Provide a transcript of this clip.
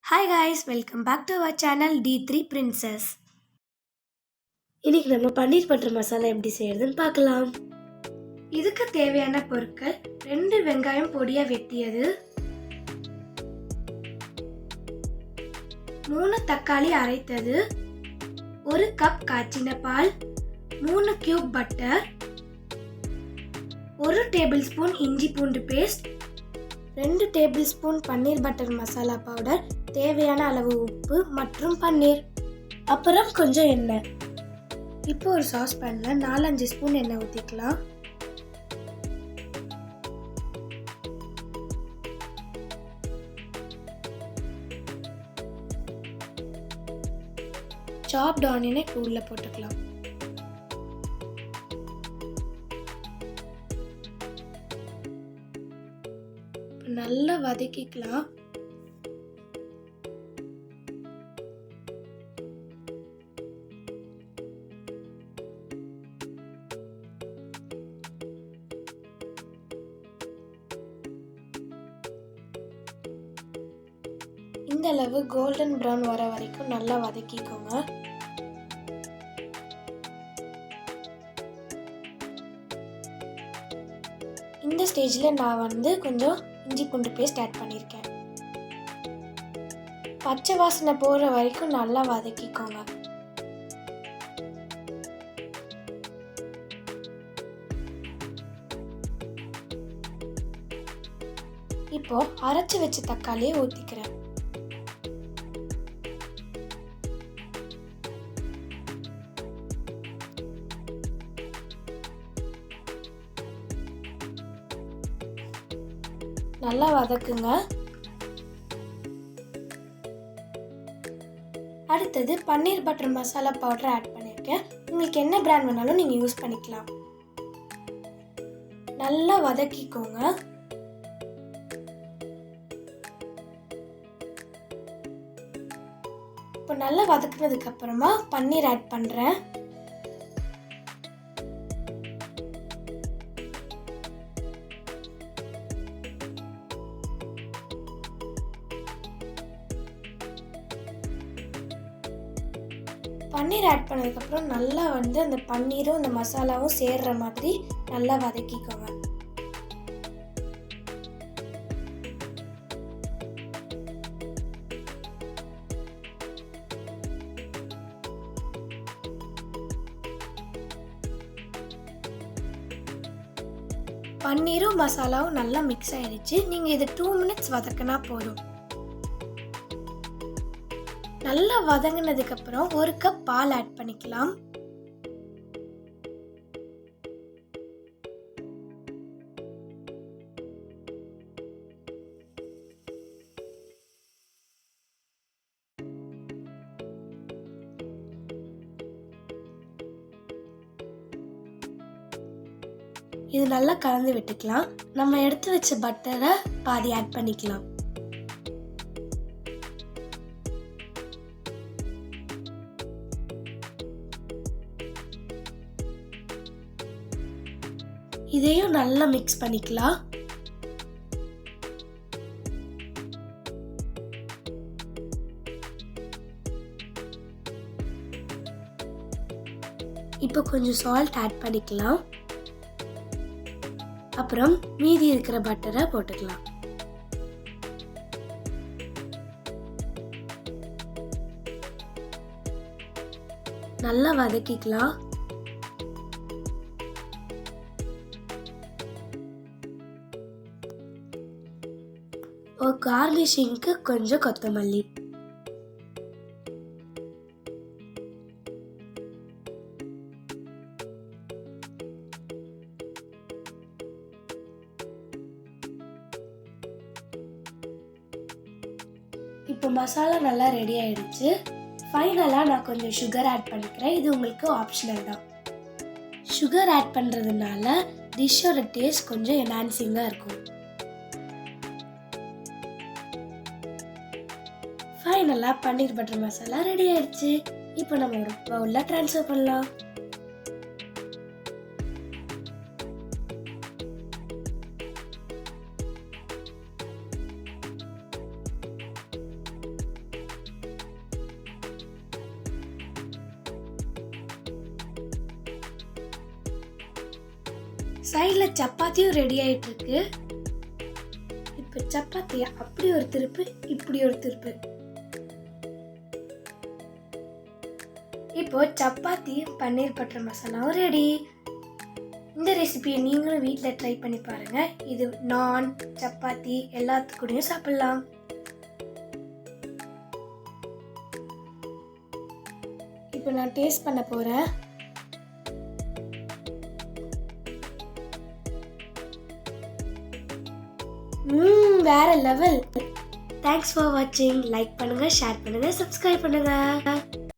Hi guys, welcome back to our channel D3 Princess. இன்னைக்கு நம்ம பன்னீர் butter masala எப்படி செய்யறதுன்னு பார்க்கலாம். இதுக்கு தேவையான பொருட்கள் 2 வெங்காயம் பொடியா வெட்டியது, 3 தக்காளி அரைத்தது, 1 கப் காய்ச்சின பால், 3 கியூப் பட்டர், 1 டேபிள் ஸ்பூன் இஞ்சி பூண்டு பேஸ்ட், 2 டேபிள் ஸ்பூன் பன்னீர் பட்டர் மசாலா பவுடர், தேவையான அளவு உப்பு மற்றும் பன்னீர், அப்புறம் கொஞ்சம் எண்ணெய். இப்போ ஒரு சாஸ் பேன்ல 4-5 ஸ்பூன் எண்ணெய் ஊற்றிக்கலாம். சாப்ட் ஆனியனை உள்ள போட்டுக்கலாம். நல்லா வதக்கிக்கலாம். இந்த அளவு கோல்டன் பிரவுன் வர வரைக்கும் நல்லா வதக்கிக்கோங்க. இந்த ஸ்டேஜில் நான் கொஞ்சம் இஞ்சி பூண்டு பேஸ்ட் ஆட் பண்ணியிருக்கேன். பச்சை வாசனை போகிற வரைக்கும் நல்லா வதக்கிக்கோங்க. இப்போ அரைச்சு வச்ச தக்காளியை ஊற்றிக்கிறேன். நல்லா வதக்குங்க. அடுத்தது பன்னீர் பட்டர் மசாலா பவுடர் ஆட் பண்ணியிருக்கேன். உங்களுக்கு என்ன பிராண்ட் வேணாலும் நீங்கள் யூஸ் பண்ணிக்கலாம். நல்லா வதக்கிக்கோங்க. இப்போ நல்லா வதக்குனதுக்கு அப்புறமா பன்னீர் ஆட் பண்ணுறேன். பன்னீர் ஆட் பண்ணதுக்கப்புறம் நல்லா அந்த பன்னீரும் அந்த மசாலாவும் சேர்ற மாதிரி நல்லா வதக்கிக்கோங்க. பன்னீரும் மசாலாவும் நல்லா மிக்ஸ் ஆயிடுச்சு. நீங்கள் இது 2 மினிட்ஸ் வதக்கினா போதும். நல்லா வதங்கினதுக்கு அப்புறம் 1 கப் பால் ஆட் பண்ணிக்கலாம். இது நல்லா கலந்து விட்டுக்கலாம். நம்ம எடுத்து வச்ச பட்டரை பாதி ஆட் பண்ணிக்கலாம். இதையும் நல்லா மிக்ஸ் பண்ணிக்கலாம். இப்போ கொஞ்சம் சால்ட் ஆட் பண்ணிக்கலாம். அப்புறம் மீதி இருக்கிற பட்டரை போட்டுக்கலாம். நல்லா வதக்கிக்கலாம். ஒரு கார்னிஷிங்க்கு கொஞ்சம் கொத்தமல்லி. இப்போ மசாலா நல்லா ரெடி ஆயிடுச்சு. ஃபைனலாக நான் கொஞ்சம் சுகர் ஆட் பண்ணிக்கிறேன். இது உங்களுக்கு ஆப்ஷனல் தான். சுகர் ஆட் பண்ணுறதுனால டிஷ்ஷோட டேஸ்ட் கொஞ்சம் என்ஹான்சிங்காக இருக்கும். ஃபைனலாக பன்னீர் பட்டர் மசாலா ரெடி ஆயிடுச்சு. இப்போ நம்ம ஒரு பவுலில் ட்ரான்ஸ்ஃபர் பண்ணலாம். சைடுல சப்பாத்தியும் ரெடி ஆயிட்டு இருக்கு. இப்போ சப்பாத்தியை அப்படி ஒரு திருப்பு, இப்படி ஒரு திருப்பு. இப்போ சப்பாத்தி பன்னீர் பட்டர் மசாலாவும் ரெடி. இந்த ரெசிபியை நீங்களும் வீட்டில் ட்ரை பண்ணி பாருங்க. இது நான், சப்பாத்தி எல்லாத்துக்கூடயும் சாப்பிடலாம். இப்போ நான் டேஸ்ட் பண்ண போறேன். வேற லெவல். தேங்க்ஸ் ஃபார் வாட்சிங். லைக் பண்ணுங்க, ஷேர் பண்ணுங்க, சப்ஸ்கிரைப் பண்ணுங்க.